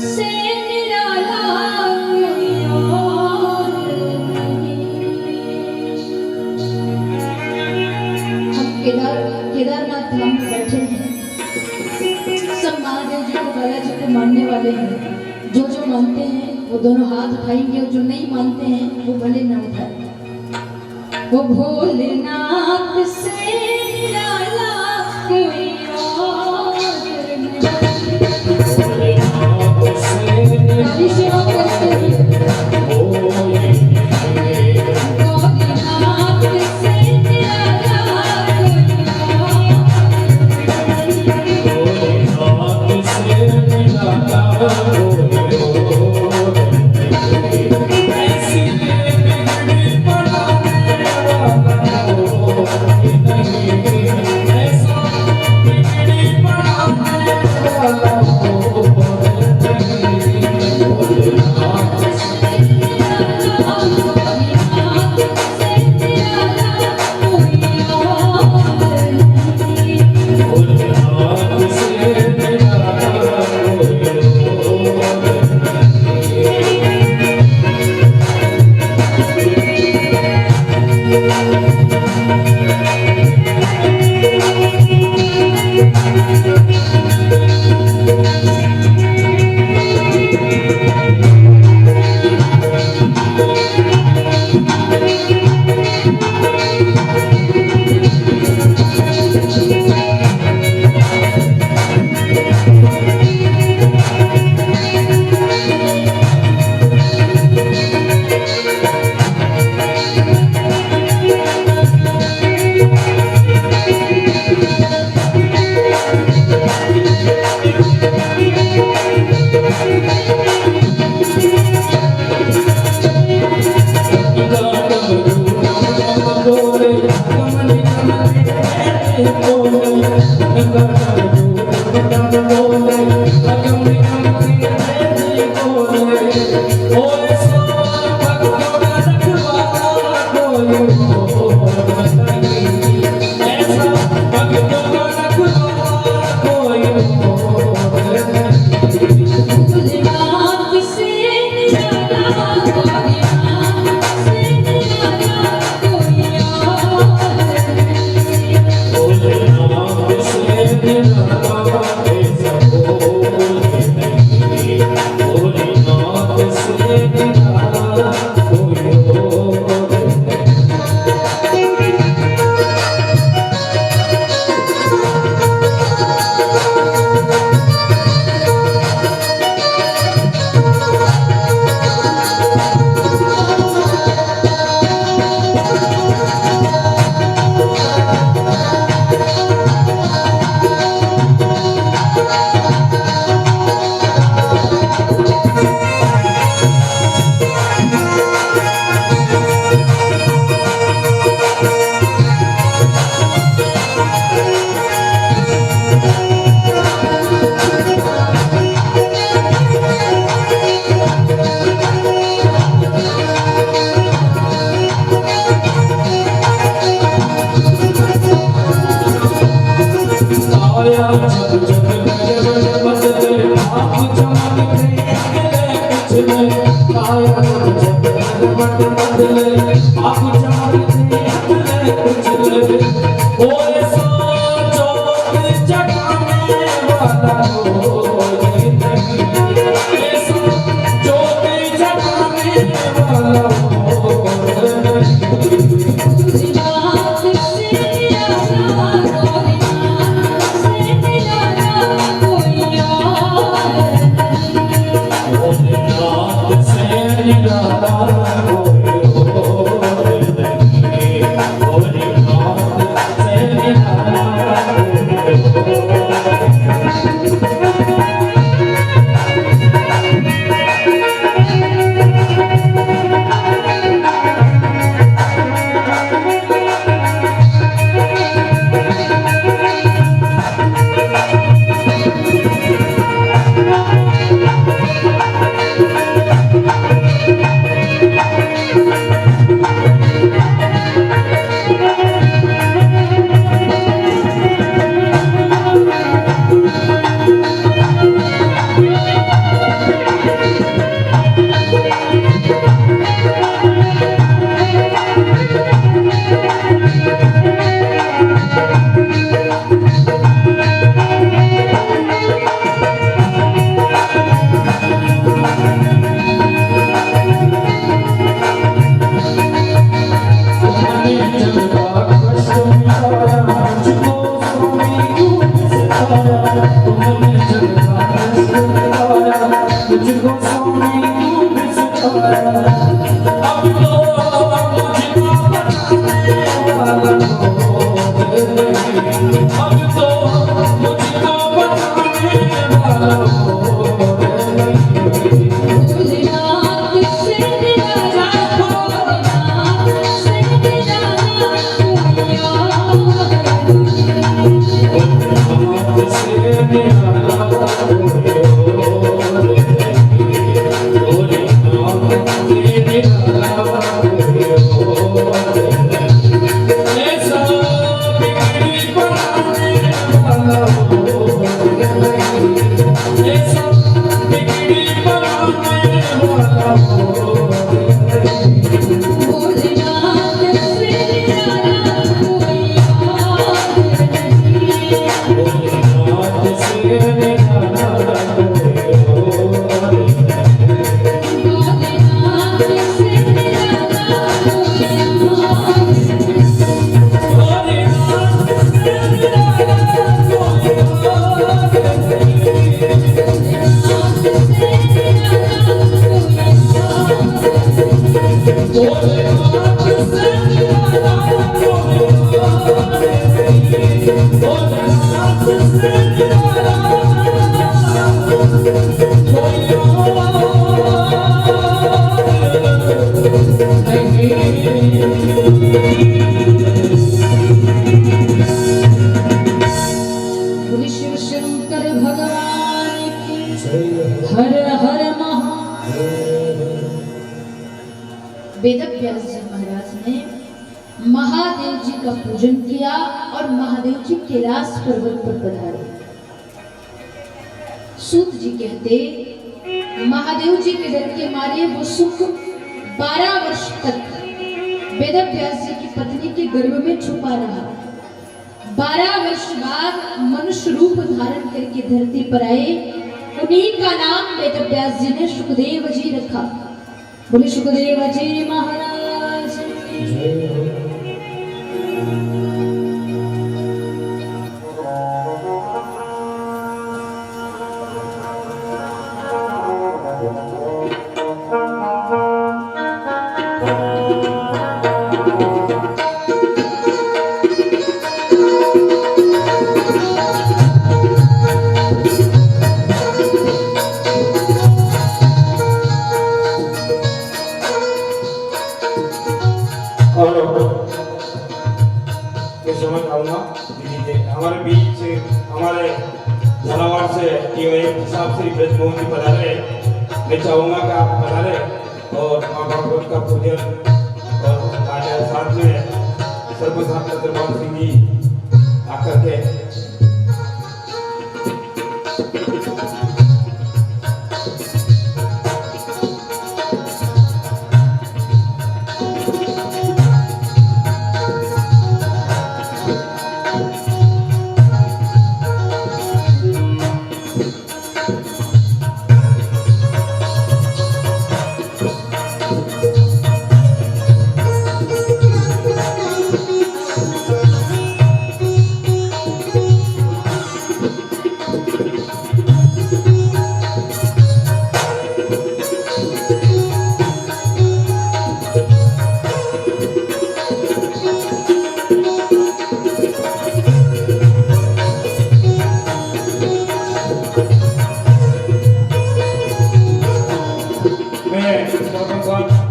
से निराला कोई और नहीं। हम केदारनाथ धाम में बैठे हैं। सब महादेव जी को, बालाजी को मानने वाले हैं। जो मानते हैं वो दोनों हाथ उठाएंगे और जो नहीं मानते हैं वो भले ना उठाए। वो भोलेनाथ से निराला कोई और नहीं। काली सेवा करते हैं। भोलेनाथ से निराला कोई और नहीं। तुमने जगता सितारा मुझको सोने को सितारा अब तो मुझको बनाने वाला अब तो मुझको बनाने वाला शंकर भगवान की हर हर महादेव। वेदव्यास जी महाराज ने महादेव जी का पूजन किया और महादेव जी कैलाश पर्वत पर पधारे। सूत जी कहते महादेव जी के डर के मारे वो सुख 12 वर्ष तक वेदव्यास जी की पत्नी के गर्भ में छुपा रहा। 12 वर्ष बाद मनुष्य रूप धारण करके धरती पर आए। उन्हीं का नाम वेदव्यास जी ने सुखदेव जी रखा। बोले सुखदेव जी महाराज हमारे बीच हमारे झालावाड़ से साहब श्री ब्रजमोहन जी पधारे। मैं चाहूँगा कि आप पधारे और माँ भगवत का पूजन और साथ में सर्वसाध चंद्रभान सिंह जी आकर के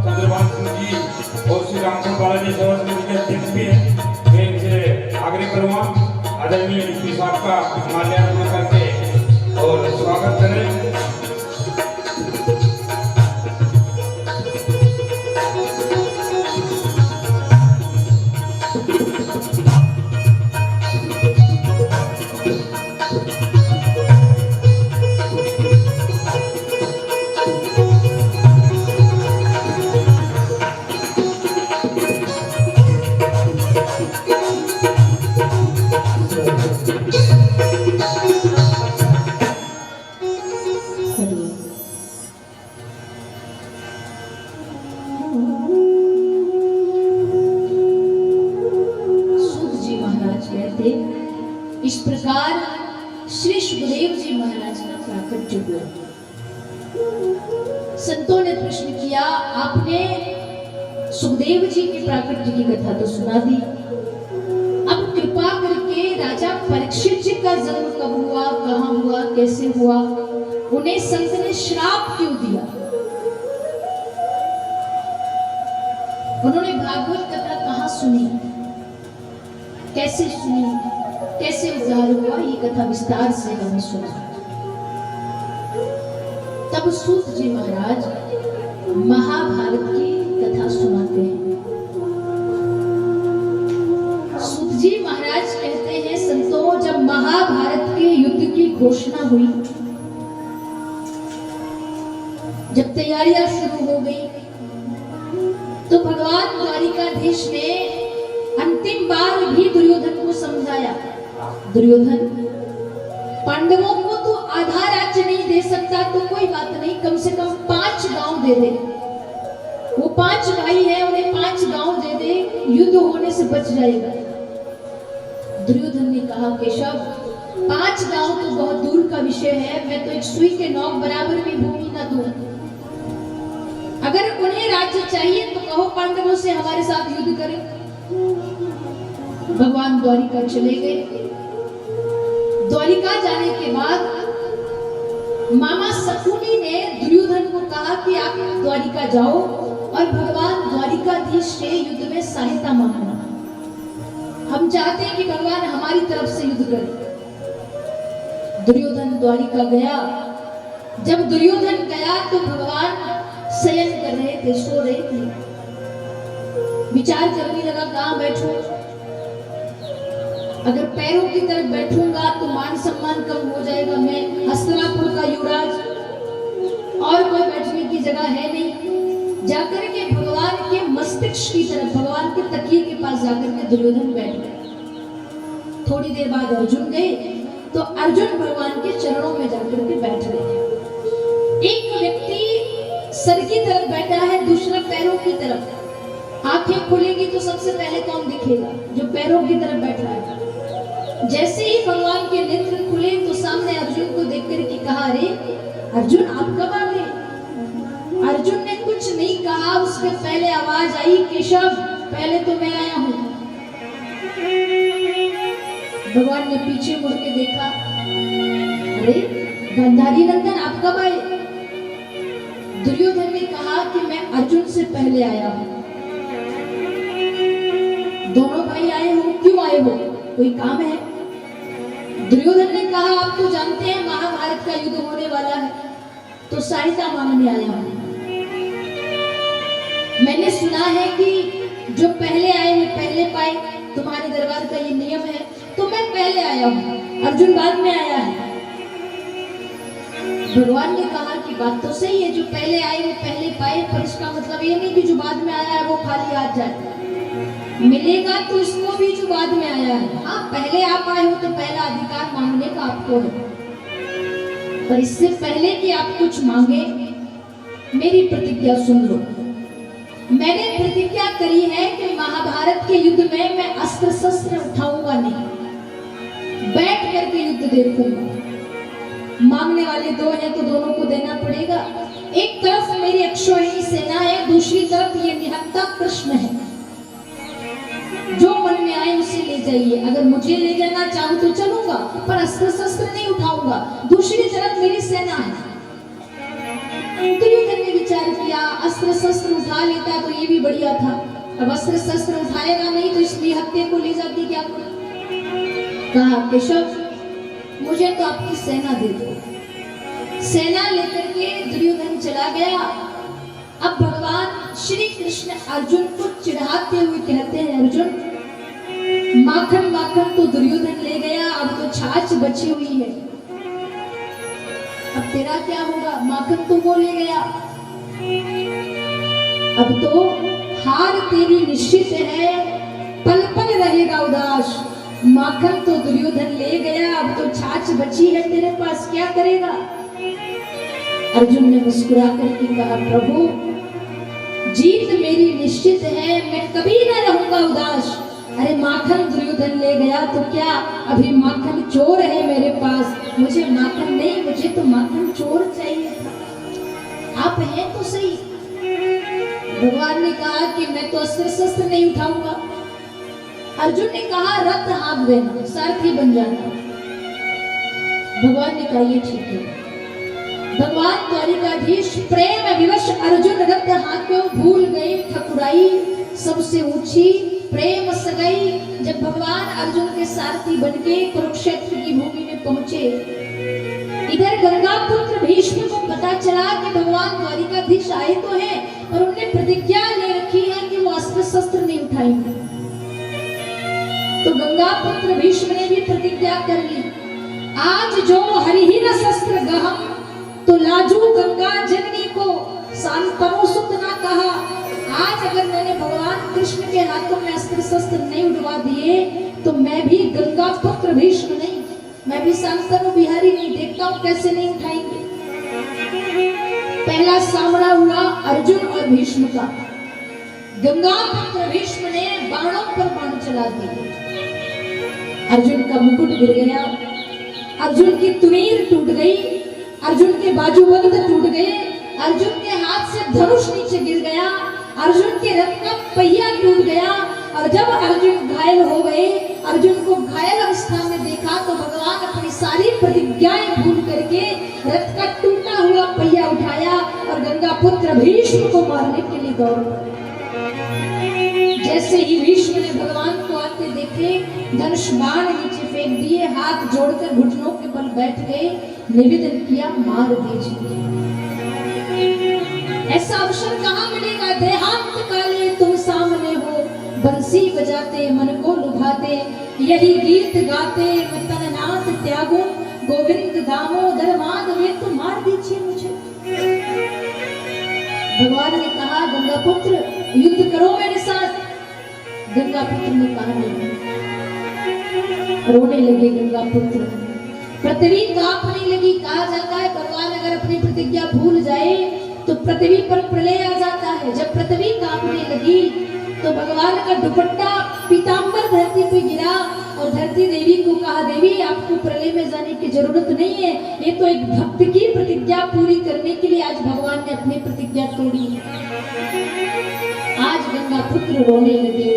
चंद्रभान सिंह जी और श्री रामपुर बालाजी सेवा समिति के अध्यक्ष भी हैं। मैं इनसे आग्रह करूँगा आदरणीय डीसी साहब का माल्यार्पण करके और स्वागत करें। सुखदेव जी महाराज का प्राकट्य हुआ। संतों ने प्रश्न किया, आपने सुखदेव जी के प्राकट्य की कथा तो सुना दी, अब कृपा करके राजा परीक्षित जी का जन्म कब हुआ, कहाँ हुआ, कैसे हुआ, उन्हें संत ने श्राप क्यों दिया? उन्होंने भागवत कथा कहाँ सुनी, कैसे सुनी, कैसे उद्धार हुआ, ये कथा विस्तार से हमने सुना। तब सूत जी महाराज महाभारत की कथा सुनाते हैं। सूत जी महाराज कहते हैं, संतों, जब महाभारत के युद्ध की घोषणा हुई, जब तैयारियां शुरू हो गई, तो भगवान द्वारिकाधीश ने अंतिम बार भी दुर्योधन को समझाया, दुर्योधन, पांडवों को तो आधा राज्य नहीं दे सकता तो कोई बात नहीं, कम से कम 5 गांव दे दे। वो 5 भाई हैं, उन्हें 5 गांव दे दे, युद्ध होने से बच जाएगा। दुर्योधन ने कहा, केशव, 5 गांव तो बहुत दूर का विषय है, मैं तो एक सुई के नोक बराबर भी भूमि न दूं। अगर उन्हें राज्य चाहिए तो कहो पांडवों से हमारे साथ युद्ध करें। भगवान द्वारिका चले गए। द्वारिका जाने के बाद मामा शकुनी ने दुर्योधन को कहा कि आप द्वारिका जाओ और भगवान द्वारिकाधीश से युद्ध में सहायता मांगना, हम चाहते हैं कि भगवान हमारी तरफ से युद्ध करें। दुर्योधन द्वारिका गया। जब दुर्योधन गया तो भगवान शयन कर रहे थे, सो रहे थे। विचार करने लगा, कहां बैठूं? अगर पैरों की तरफ बैठूंगा तो मान सम्मान कम हो जाएगा, मैं हस्तिनापुर का युवराज, और कोई बैठने की जगह है नहीं। जाकर के भगवान के मस्तिष्क की तरफ, भगवान के तकिए के पास जाकर के दुर्योधन बैठ गए। थोड़ी देर बाद अर्जुन गए तो अर्जुन भगवान के चरणों में जाकर के बैठ गए। एक व्यक्ति सर की तरफ बैठा है, दूसरा पैरों की तरफ। आंखें खुलेगी तो सबसे पहले कौन दिखेगा? जो पैरों की तरफ बैठा है। जैसे ही भगवान के नेत्र खुले तो सामने अर्जुन को देखकर के कहा, अरे अर्जुन, आप कब आ गए? अर्जुन ने कुछ नहीं कहा, उसके पहले आवाज आई, केशव, पहले तो मैं आया हूं। भगवान ने पीछे मुड़ के देखा, अरे गांधारी नंदन, आप कब आए? दुर्योधन ने कहा कि मैं अर्जुन से पहले आया हूं। दोनों भाई आए हो, क्यों आए हो? कोई काम है? दुर्योधन ने कहा, आप तो जानते हैं महाभारत का युद्ध होने वाला है, तो सहायता मांगने आया हूं। मैंने सुना है कि जो पहले आए वो पहले पाए, तुम्हारे दरबार का ये नियम है, तो मैं पहले आया हूं, अर्जुन बाद में आया है। भगवान ने कहा कि बात तो सही है, जो पहले आए वो पहले पाए, पर इसका मतलब ये नहीं कि जो बाद में आया है वो खाली हाथ जाए। मिलेगा तो उसको भी जो बाद में आया है। हाँ, पहले आप आए हो तो पहला अधिकार मांगने का आपको है, पर इससे पहले कि आप कुछ मांगे, मेरी प्रतिज्ञा सुन लो। मैंने प्रतिज्ञा करी है कि महाभारत के युद्ध में मैं अस्त्र शस्त्र उठाऊंगा नहीं, बैठ करके युद्ध देखूंगा। मांगने वाले दो हैं तो दोनों को देना पड़ेगा। एक तरफ मेरी अक्षौहिणी सेना है, दूसरी तरफ ये निहत्था कृष्ण है। जो मन में आए उसे ले जाइए, अगर मुझे ले जाना चाहूं तो चलूंगा, पर अस्त्र शस्त्र नहीं उठाऊंगा। दूसरी तरफ मेरी सेना है। दुर्योधन ने विचार किया, अस्त्र शस्त्र उठा लेता तो ये भी बढ़िया था, अब अस्त्र शस्त्र उठाएगा नहीं तो इसलिए हत्या को ले जाती क्या करूं? कहा, केशव, मुझे तो आपकी सेना दे दो। सेना लेकर के दुर्योधन चला गया। अब भगवान श्री कृष्ण अर्जुन को चिढ़ाते हुए कहते हैं, अर्जुन, माखन माखन तो दुर्योधन ले गया, अब तो छाछ बची हुई है, अब तेरा क्या होगा? माखन तो वो ले गया, अब तो हार तेरी निश्चित है, पल पल रहेगा उदास। माखन तो दुर्योधन ले गया, अब तो छाछ बची है तेरे पास, क्या करेगा? अर्जुन ने मुस्कुरा करके कहा, प्रभु, जीत मेरी निश्चित है, मैं कभी न रहूंगा उदास। अरे माखन दुर्योधन ले गया तो क्या, अभी माखन चोर है मेरे पास, मुझे माखन नहीं, मुझे तो माखन चोर चाहिए था। आप हैं तो सही। भगवान ने कहा कि मैं तो अस्त्र शस्त्र नहीं उठाऊंगा। अर्जुन ने कहा रथ हाँक देना, सारथी बन जाना। भगवान ने कहा ये ठीक है। भगवान द्वारिकाधीश प्रेम विवश अर्जुन रथ हाँक्यो, भूल गए ठकुराई सबसे ऊंची प्रेम सगाई। जब भगवान अर्जुन के सारथी बनके कुरुक्षेत्र की भूमि में पहुंचे, इधर गंगा पुत्र भीष्म को पता चला कि भगवान द्वारिकाधीश आए तो हैं, और उन्होंने प्रतिज्ञा ले रखी है कि वो अस्त्र शस्त्र नहीं उठाएंगे। तो गंगा पुत्र भीष्म ने भी प्रतिज्ञा कर ली, आज जो हरिहीन शस्त्र गहम, तो लाजू गंगा जननी को शांतनु सुत ना कहा। आज अगर मैंने भगवान कृष्ण के हाथों में अस्त्र शस्त्र नहीं उठवा दिए, तो मैं भी गंगा पुत्र भीष्म नहीं, मैं भी शांतनु बिहारी नहीं। देखता हूं कैसे नहीं उठाएंगे। पहला सामना हुआ अर्जुन और भीष्म का। गंगा पुत्र भीष्म ने बाणों पर बाण चला दिए। अर्जुन का मुकुट गिर गया, अर्जुन की तुनीर टूट गई, अर्जुन के बाजूबंद टूट गए, अर्जुन के हाथ से धनुष नीचे गिर गया, अर्जुन के रथ का पहिया टूट गया। और जब अर्जुन घायल हो गए, अर्जुन को घायल अवस्था में देखा, तो भगवान अपनी सारी प्रतिज्ञाएं भूल करके रथ का टूटा हुआ पहिया उठाया और गंगा पुत्र भीष्म को मारने के लिए दौड़ पड़े। जैसे ही भीष्म ने भगवान को आते देखे, धनुष बाण नीचे फेंक दिए, हाथ जोड़कर घुटनों के बल बैठ गए, निवेदन किया मार दीजिए। ऐसा अवसर कहाँ मिलेगा? देहांत काले तुम सामने हो, बंसी बजाते मन को लुभाते, यही गीत गाते मैं तननाथ त्यागू, गोविंद दामोदर माधवे, तो मार दीजिए मुझे। भगवान ने कहा गंगा पुत्र युद्ध करो मेरे साथ। गंगा पुत्र ने कहा नहीं। रोने लगे गंगा पुत्र, पृथ्वी कांपने लगी। कहा जाता है भगवान अगर अपनी प्रतिज्ञा भूल जाए तो पृथ्वी पर प्रलय आ जाता है। जब पृथ्वी कांपने लगी तो भगवान का दुपट्टा पीतांबर धरती पे गिरा और धरती देवी को कहा देवी आपको प्रलय में जाने की जरूरत नहीं है, ये तो एक भक्त की प्रतिज्ञा पूरी करने के लिए आज भगवान ने अपनी प्रतिज्ञा तोड़ी। आज गंगा पुत्र रोने लगे,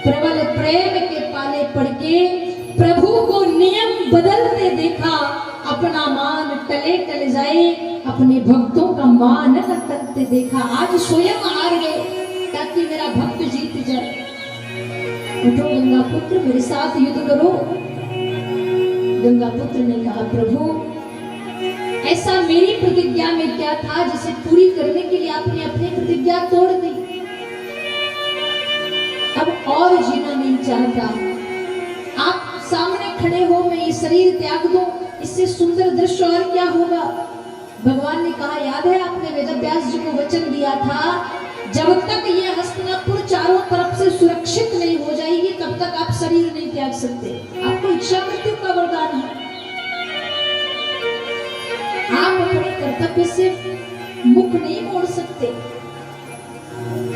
प्रबल प्रेम के पाले पड़ के प्रभु को नियम बदलते देखा, अपना मान टले टल जाए, अपने भक्तों का मान न करते देखा। आज स्वयं हार गए ताकि मेरा भक्त जीत जाए। उठो गंगा पुत्र मेरे साथ युद्ध करो। गंगा पुत्र ने कहा प्रभु ऐसा मेरी प्रतिज्ञा में क्या था जिसे पूरी करने के लिए आपने अपनी प्रतिज्ञा तोड़ दी। अब और जीना नहीं चाहता। आप सामने खड़े हो, मैं ये शरीर त्याग दूं, इससे सुंदर दृश्य और क्या होगा। भगवान ने कहा याद है आपने वेदव्यास जी को वचन दिया था जब तक ये हस्तिनापुर चारों तरफ से सुरक्षित नहीं हो जाएगी तब तक आप शरीर नहीं त्याग सकते। आपको इच्छा मृत्यु का वरदान है। आप अपने कर्तव्य से मुख नहीं मोड़ सकते।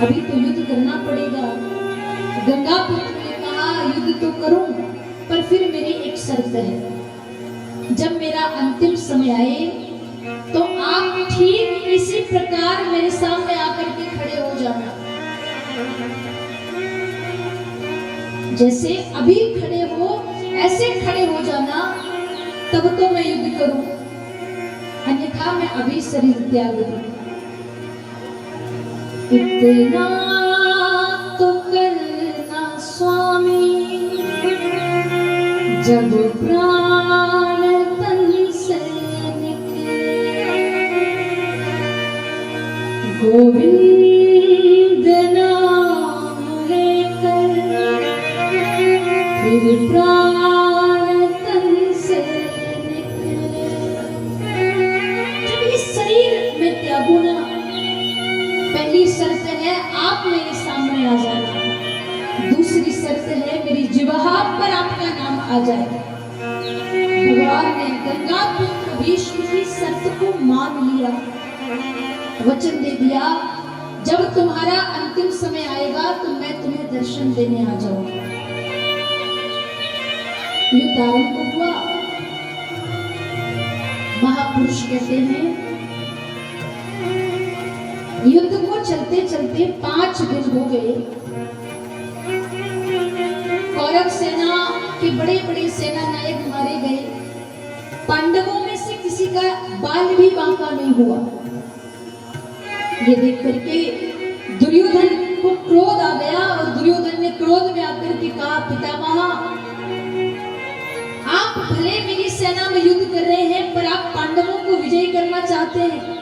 अभी तो युद्ध करना पड़ेगा। गंगा पुत्र ने कहा युद्ध तो करूं पर फिर मेरी एक शर्त है, जब मेरा अंतिम समय आए तो आप ठीक इसी प्रकार मेरे सामने आकर के खड़े हो जाना, जैसे अभी खड़े हो ऐसे खड़े हो जाना, तब तो मैं युद्ध करूं, अन्यथा मैं अभी शरीर त्याग दूं। इतना तो करना स्वामी जब प्राण तन से गोविंद नाम लेकर फिर प्राण तन से निकले। जब इस शरीर में त्यागू ना, पहली शर्त है आप मेरे सामने आ जाना, दूसरी शर्त है मेरी जिह्वा पर आपका नाम आ जाए। भगवान ने गंगा पुत्र भीष्म की शर्त को मान लिया, वचन दे दिया जब तुम्हारा अंतिम समय आएगा तो मैं तुम्हें दर्शन देने आ जाऊंगा। युद्ध आरंभ हुआ। महापुरुष कहते हैं युद्ध को चलते चलते 5 दिन हो गए। कौरव सेना के बड़े बड़े सेना नायक मारे गए। पांडवों में से किसी का बाल भी बांका नहीं हुआ। ये देख करके दुर्योधन को क्रोध आ गया और दुर्योधन ने क्रोध में आकर के कहा, पितामह आप भले मेरी सेना में युद्ध कर रहे हैं पर आप पांडवों को विजयी करना चाहते हैं।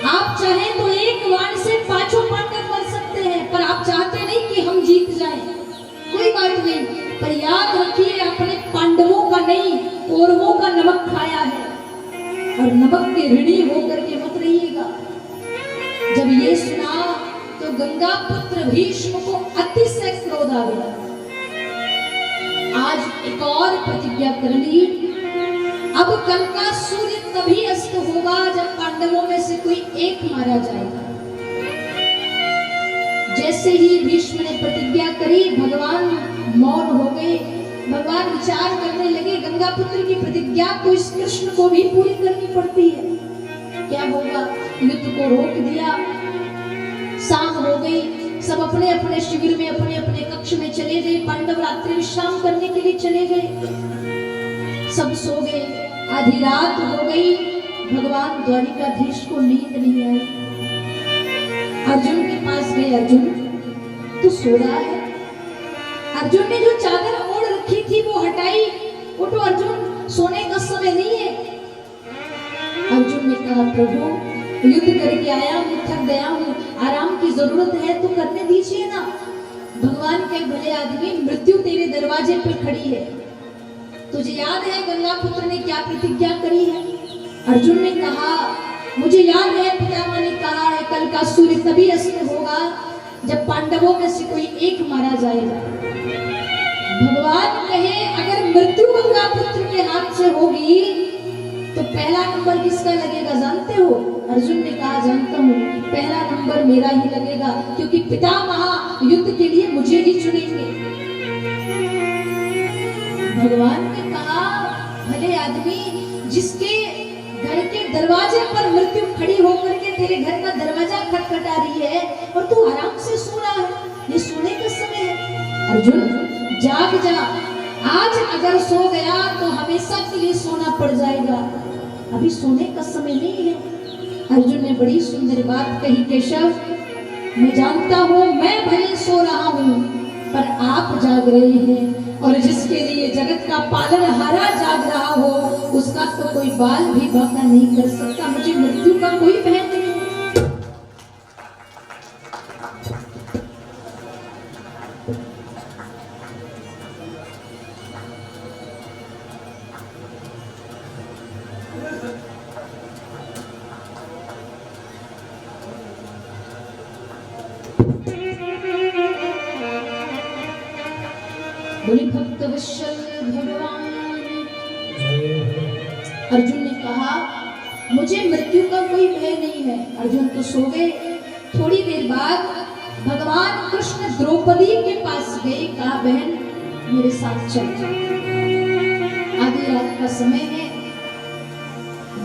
आप चाहें तो एक बाण से 5 पांडव मर सकते हैं पर आप चाहते नहीं कि हम जीत जाएं। कोई बात नहीं, पर याद रखिए अपने पांडवों का नहीं कौरवों का नमक खाया है और नमक के ऋणी होकर के मत रहिएगा। जब ये सुना तो गंगा पुत्र भीष्म को अतिशय क्रोध आ गया। आज एक और प्रतिज्ञा कर ली, अब कल का सूर्य तभी अस्त होगा जब पांडवों में से कोई एक मारा जाएगा। जैसे ही भीष्म ने प्रतिज्ञा करी भगवान मौन हो गए। भगवान विचार करने लगे, गंगा पुत्र की प्रतिज्ञा तो इस कृष्ण को भी पूरी करनी पड़ती है, क्या होगा। युद्ध को रोक दिया। शाम हो गई, सब अपने अपने शिविर में अपने अपने कक्ष में चले गए। पांडव रात्रि विश्राम करने के लिए चले गए। सब सो गए। आधी रात हो गई, भगवान द्वारिकाधीश को नींद नहीं आई। अर्जुन के पास गए, अर्जुन तू सो रहा है। अर्जुन ने जो चादर ओढ़ रखी थी वो हटाई। उठो अर्जुन, सोने का समय नहीं है। अर्जुन ने कहा, प्रभु युद्ध करके आया हूँ, थक गया हूँ, आराम की जरूरत है तो करने दीजिए ना। भगवान के भले आदमी, मृत्यु तेरे दरवाजे पर खड़ी है। तुझे याद है गंगा पुत्र ने क्या प्रतिज्ञा करी है। अर्जुन ने कहा, मुझे याद है पितामह ने कहा है कल का सूर्य तभी अस्त होगा जब पांडवों में से कोई एक मारा जाएगा। भगवान कहे अगर मृत्यु गंगा पुत्र के हाथ से होगी तो पहला नंबर किसका लगेगा जानते हो। अर्जुन ने कहा, जानता हूँ, पहला नंबर मेरा ही लगेगा क्योंकि पितामह युद्ध के लिए मुझे ही चुनेंगे। भगवान ने कहा, भले आदमी, जिसके घर के दरवाजे पर मृत्यु खड़ी होकर के तेरे घर का दरवाजा खटखटा रही है और तू आराम से सो रहा है, ये सोने का समय है। अर्जुन जाग जा, आज अगर सो गया तो हमेशा के लिए सोना पड़ जाएगा, अभी सोने का समय नहीं है। अर्जुन ने बड़ी सुंदर बात कही, केशव मैं जानता हूँ मैं भले सो रहा हूँ पर आप जाग रहे हैं और जिसके लिए जगत का पालनहारा जाग रहा हो उसका तो कोई बाल भी बांका नहीं कर सकता। मुझे मृत्यु का कोई भय नहीं। बोले भक्त वत्सल भगवान। अर्जुन ने कहा, मुझे मृत्यु का कोई भय नहीं है। अर्जुन तो सो गए। थोड़ी देर बाद भगवान कृष्ण द्रौपदी के पास गए, कहा बहन मेरे साथ चल। आधी रात का समय है।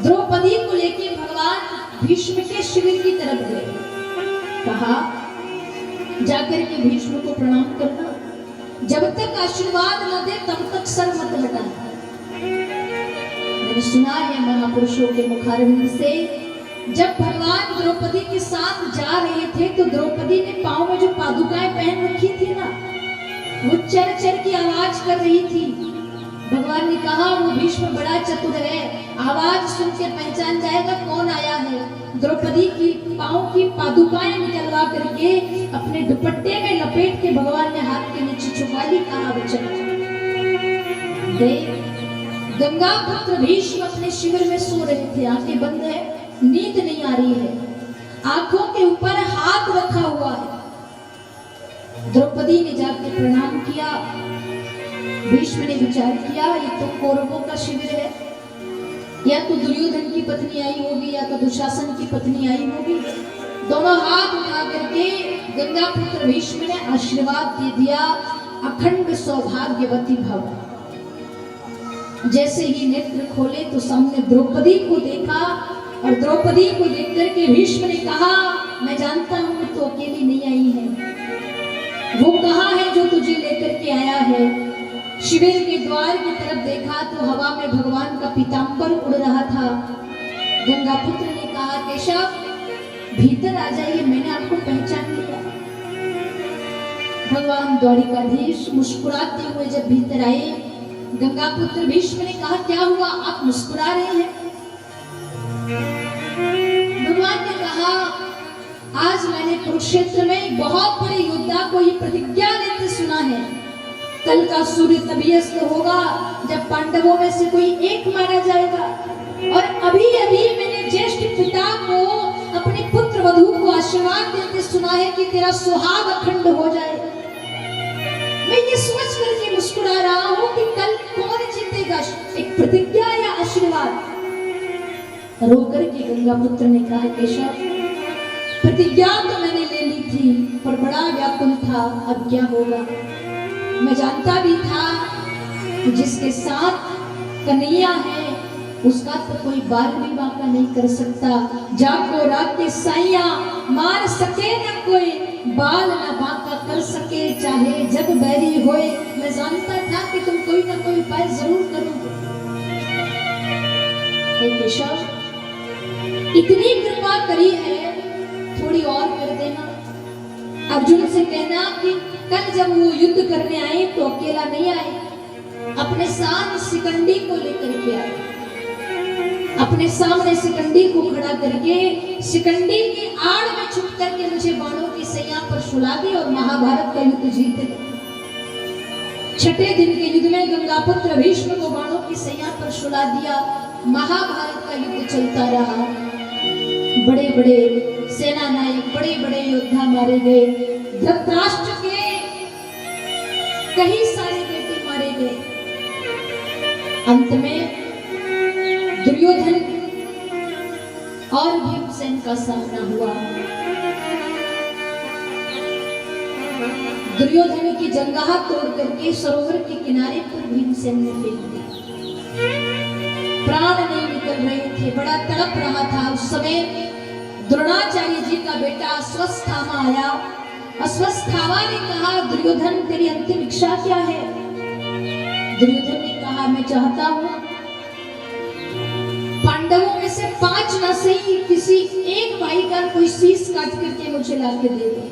द्रौपदी को लेकर भगवान भीष्म के शिविर की तरफ गए। कहा जाकर के भीष्म को प्रणाम करना, जब तक आशीर्वाद न दे तब तक सर मत हटाना। मैंने सुना है महापुरुषों के मुखारविंद से, जब भगवान द्रौपदी के साथ जा रहे थे तो द्रौपदी ने पांव में जो पादुकाएं पहन रखी थी ना, वो चर चर की आवाज कर रही थी। भगवान ने कहा वो भीष्म बड़ा चतुर है, आवाज सुन के पहचान जाएगा कौन आया है। द्रौपदी की पांव की पादुकाएं निकलवा करके अपने दुपट्टे में लपेट के भगवान ने हाथ के नीचे छुपा ली। कहा वचन गंगा पुत्र भीष्म अपने शिविर में सो रहे थे, आंखें बंद है, नींद नहीं आ रही है, आंखों के ऊपर हाथ रखा हुआ है। द्रौपदी ने जाकर प्रणाम किया। भीष्म ने विचार किया ये तो कौरवों का शिविर है, या तो दुर्योधन की पत्नी आई होगी या तो दुशासन की पत्नी आई होगी। दोनों हाथ उठा करके गंगा पुत्र भीष्म ने आशीर्वाद दे दिया, अखंड सौभाग्यवती भव। जैसे ही नेत्र खोले तो सामने द्रौपदी को देखा और द्रौपदी को देख करके भीष्म ने कहा, मैं जानता हूं तो अकेली नहीं आई है, वो कहाँ है जो तुझे लेकर के आया है। शिविर के द्वार की तरफ देखा तो हवा में भगवान का पीतांबर उड़ रहा था। गंगापुत्र ने कहा, केशव भीतर आ जाइए, मैंने आपको पहचान लिया। भगवान द्वारिकाधीश मुस्कुराते हुए जब भीतर आए, गंगापुत्र भीष्म ने कहा, क्या हुआ, आप मुस्कुरा रहे हैं। भगवान ने कहा, आज मैंने कुरुक्षेत्र में बहुत बड़े योद्धा को ये प्रतिज्ञा लेते सुना है, कल का सूर्य तभी अस्त होगा जब पांडवों में से कोई एक मारा जाएगा। और अभी अभी मैंने ज्येष्ठ पिता को, अपने पुत्र वधू को आशीर्वाद देते सुना है कि तेरा सुहाग अखंड हो जाए। मैं ये सोच करके मुस्कुरा रहा हूं कि कल कौन जीतेगा, एक प्रतिज्ञा या आशीर्वाद। रोकर के गंगापुत्र ने कहा, केशव प्रतिज्ञा तो मैंने ले ली थी पर बड़ा व्याकुल था, अब क्या होगा। मैं जानता भी था कि जिसके साथ कन्हैया है उसका तो कोई बाल भी बांका नहीं कर सकता। जाको रात के साइया मार सके न कोई, बाल न बांका कर सके चाहे जग बैरी होए। मैं जानता था कि तुम कोई ना कोई उपाय जरूर करोगे। हे केशव, इतनी कृपा करी है, थोड़ी और कर देना। अर्जुन से कहना कि कल जब वो युद्ध करने आए तो अकेला नहीं आए, अपने साथ शिकंडी को लेकर के आए। अपने सामने शिकंडी को खड़ा करके शिकंडी की आड़ में छुप करके मुझे बाणों की सैया पर सुला दी और महाभारत का युद्ध जीत गए। छठे दिन के युद्ध में गंगापुत्र भीष्म को बाणों की सैया पर सुला दिया। महाभारत का युद्ध चलता रहा। बड़े बड़े सेना नायक, बड़े बड़े योद्धा मारे गए। धृतराष्ट्र के कई सारे बेटे मारे गए। अंत में दुर्योधन और भीमसेन का सामना हुआ। दुर्योधन की जंगाह तोड़ करके सरोवर के किनारे पर भीमसेन ने फेंक दी। प्राण नहीं निकल रहे थे, बड़ा तड़प रहा था। उस समय द्रोणाचार्य जी का बेटा अश्वत्थामा आया। अश्वत्थामा ने कहा, दुर्योधन तेरी अंतिम इच्छा क्या है। दुर्योधन ने कहा, मैं चाहता हूं पांडवों में से 5 न सही किसी एक भाई का कोई शीश काट करके मुझे ला के दे दे।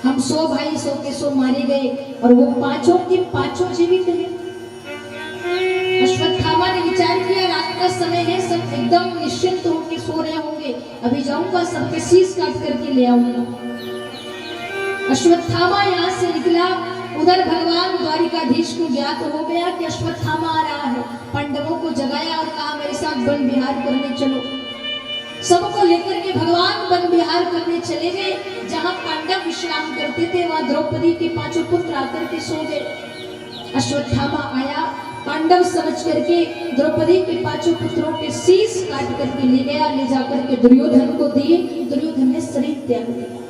हम 100 भाई 100 के 100 मारे गए और वो पांचों के पांचों जीवित हैं। अश्वत्थामा ने विचार किया, रात का समय है, सब एकदम निश्चिंत होकर सो रहे होंगे, अभी जाऊंगा सबके शीश काट करके ले आऊंगा। अश्वत्थामा यहाँ से निकला। उधर भगवान द्वारिकाधीश को ज्ञात हो गया कि अश्वत्थामा आ रहा है। पांडवों को जगाया और कहा, मेरे साथ वन विहार करने चलो। सबको लेकर के भगवान वन विहार करने चले गए। जहां पांडव विश्राम करते थे वहां द्रौपदी के 5 पुत्र आकर के सो गए। अश्वत्थामा आया, पांडव समझ करके द्रौपदी के 5 पुत्रों के शीश काट करके ले गया। ले जाकर के दुर्योधन को दिए। दुर्योधन ने शरीर त्याग दिया।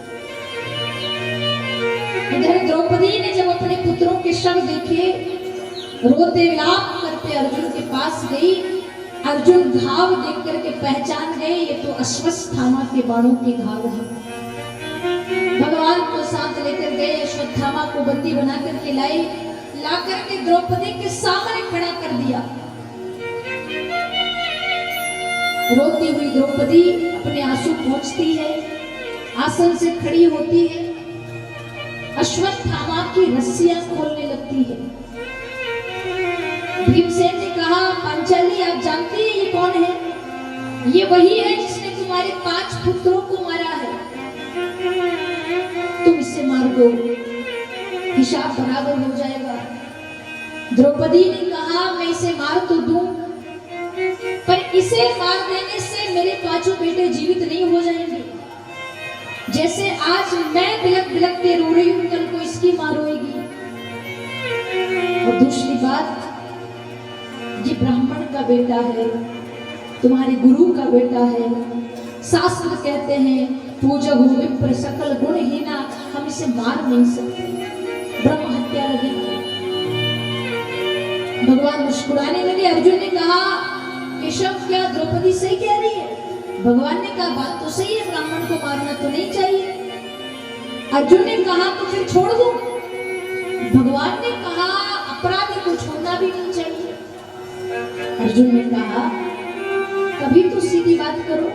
इधर द्रौपदी ने जब अपने पुत्रों के शव देखे, रोते विलाप करते अर्जुन के पास गई। अर्जुन घाव देख करके पहचान गए, ये तो अश्वत्थामा के बाणों के घाव हैं। भगवान को साथ लेकर गए, अश्वत्थामा को बंदी बना करके लाए। ला करके द्रौपदी के सामने खड़ा कर दिया। रोती हुई द्रौपदी अपने आंसू पोंछती है, आसन से खड़ी होती है, अश्वत्थामा की रस्सियां खोलने लगती है। भीमसेन ने कहा, पांचाली आप जानती है ये कौन है? ये वही है जिसने तुम्हारे 5 पुत्रों को मारा है। तुम इसे मार दो, हिसाब बराबर हो जाएगा। द्रौपदी ने कहा, मैं इसे मार तो दूं, पर इसे मार देने से मेरे 5 बेटे जीवित नहीं हो जाएंगे। जैसे आज मैं बिलक बिलक के रो रही हूं, कल को इसकी मां रोएगी। और दूसरी बात, ये ब्राह्मण का बेटा है, तुम्हारे गुरु का बेटा है। शास्त्र कहते हैं, पूजहु विप्र सकल गुणहीना, हम इसे मार नहीं सकते, ब्रह्म हत्या लगेगी। भगवान मुस्कुराने लगे। अर्जुन ने कहा केशव क्या द्रौपदी सही कह रही है? भगवान ने कहा बात तो सही है, ब्राह्मण को मारना तो नहीं चाहिए। अर्जुन ने कहा तो फिर छोड़ दो। भगवान ने कहा अपराधी को छोड़ना भी नहीं चाहिए। अर्जुन ने कहा कभी तो सीधी बात करो,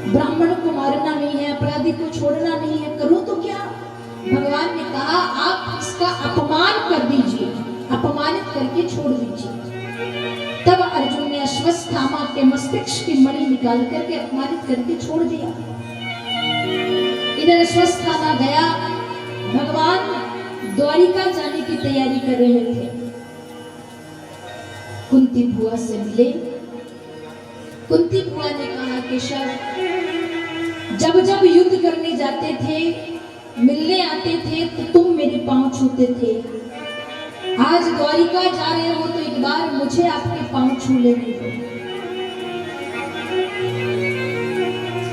ब्राह्मण को मारना नहीं है, अपराधी को छोड़ना नहीं है, करो तो क्या? भगवान ने कहा आप इसका अपमान कर दीजिए, अपमानित करके छोड़ दीजिए। तब अर्जुन ने अश्वत्थामा के मस्तिष्क की मणि निकाल करके अपमानित करके छोड़ दिया। इधर अश्वत्थामा गया, भगवान द्वारिका जाने की तैयारी कर रहे थे। कुंती बुआ से मिले। कुंती बुआ ने कहा केशव जब जब युद्ध करने जाते थे, मिलने आते थे तो तुम मेरे पांव छूते थे। आज द्वारिका जा रहे हो तो एक बार मुझे आपके पांव छू लेने दो।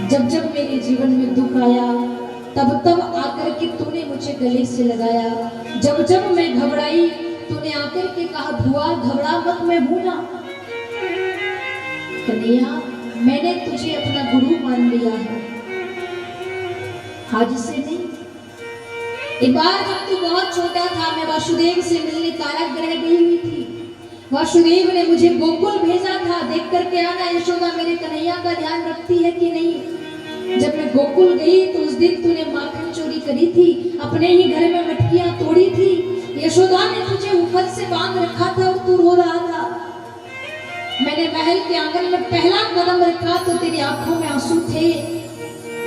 जब जब मेरे जीवन में दुख आया तब तब आकर के तूने मुझे गले से लगाया। जब जब मैं घबराई तूने आकर के कहा बुआ घबरा मत, मैं हूं ना। कन्हैया मैंने तुझे अपना गुरु मान लिया है, आज से नहीं। एक बार जब तू बहुत छोटा था, मैं वासुदेव से मिलने कारागृह गई हुई थी। वासुदेव ने मुझे गोकुल भेजा था, देख करके आना यशोदा मेरे कन्हैया का ध्यान रखती है कि नहीं। जब मैं गोकुल गई तो उस दिन तूने माखन चोरी करी थी, अपने ही घर में मटकियां तोड़ी थी। यशोदा ने तुझे ऊपर से बांध रखा था और तू रो रहा था। मैंने महल के आंगन में पहला कदम रखा तो तेरी आंखों में आंसू थे,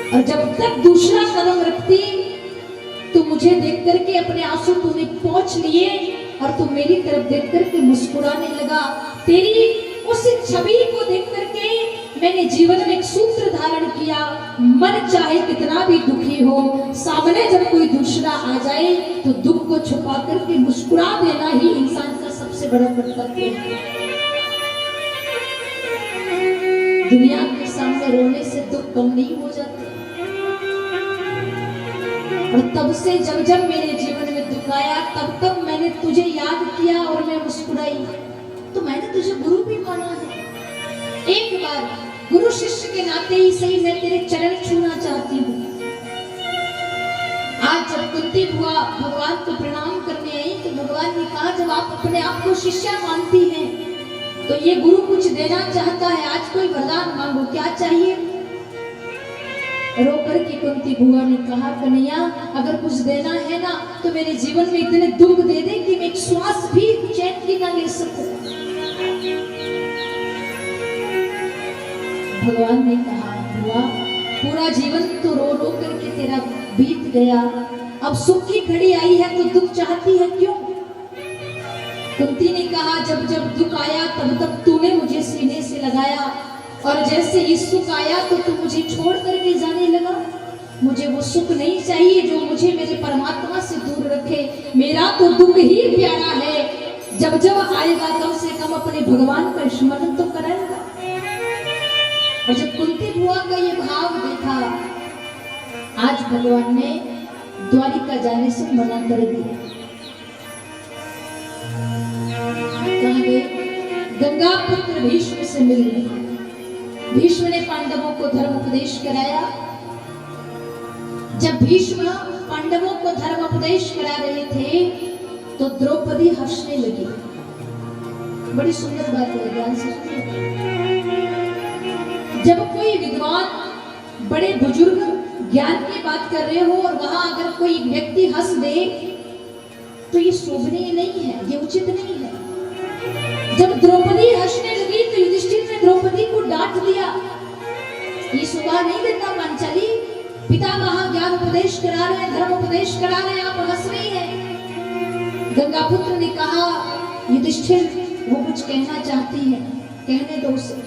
और जब तक दूसरा कदम रखती तो मुझे देख करके अपने आंसू तूने पोंछ लिए और तू मेरी तरफ देख करके मुस्कुराने लगा। तेरी उस छवि को देख करके मैंने जीवन में एक सूत्र धारण किया, मन चाहे कितना भी दुखी हो, सामने जब कोई दूसरा आ जाए तो दुख को छुपा करके मुस्कुरा देना ही इंसान का सबसे बड़ा कर्तव्य है। दुनिया के सामने रोने से दुख कम नहीं हो जाते। और तब से जब जब मेरे जीवन में दुख आया तब तब मैंने तुझे याद किया और मैं मुस्कुराई, तो मैंने तुझे गुरु भी माना है। एक बार गुरु शिष्य के नाते ही सही मैं तेरे चरण छूना चाहती हूँ। आज जब कुंती बुआ भगवान को प्रणाम करने आई तो भगवान ने कहा जब आप अपने आप को शिष्या मानती हैं तो ये गुरु कुछ देना चाहता है, आज कोई वरदान मांगो, क्या चाहिए? रोकर के कुंती बुआ ने कहा कन्हैया अगर कुछ देना है ना तो मेरे जीवन में इतने दुख दे दे कि मैं एक श्वास भी चैन की ना ले सकूं। भगवान ने कहा बुआ पूरा जीवन तो रो रो करके तेरा बीत गया, अब सुख की घड़ी आई है तो दुख चाहती है क्यों? कुंती ने कहा जब जब दुख आया तब तब तूने मुझे सीने से लगाया, और जैसे ही सुख आया तो तू मुझे छोड़ करके जाने लगा। मुझे वो सुख नहीं चाहिए जो मुझे मेरे परमात्मा से दूर रखे। मेरा तो दुख ही प्यारा है, जब जब आएगा कम से कम अपने भगवान का स्मरण तो कराएगा। और जब कुंती बुआ का ये भाव देखा, आज भगवान ने द्वारिका जाने से मना कर दिया। कहाँ गए? गंगा पुत्र भीष्म से मिलने। भीष्म ने पांडवों को धर्म उपदेश कराया। जब भीष्म पांडवों को धर्म उपदेश करा रहे थे तो द्रौपदी हंसने लगी। बड़ी सुंदर बात है, ध्यान से सुनिए। जब कोई विद्वान बड़े बुजुर्ग ज्ञान की बात कर रहे हो और वहां अगर कोई व्यक्ति हंस दे तो ये शोभनीय नहीं है, ये उचित नहीं है। जब द्रौपदी हंसने लगी तो युधिष्ठिर ने द्रौपदी को डांट दिया। ये शोभा नहीं देता पांचाली, पितामह ज्ञान उपदेश करा रहे हैं, धर्म उपदेश करा रहे हैं, आप हंस रही हैं। गंगापुत्र ने कहा युधिष्ठिर वो कुछ कहना चाहती है, कहने दो उसे।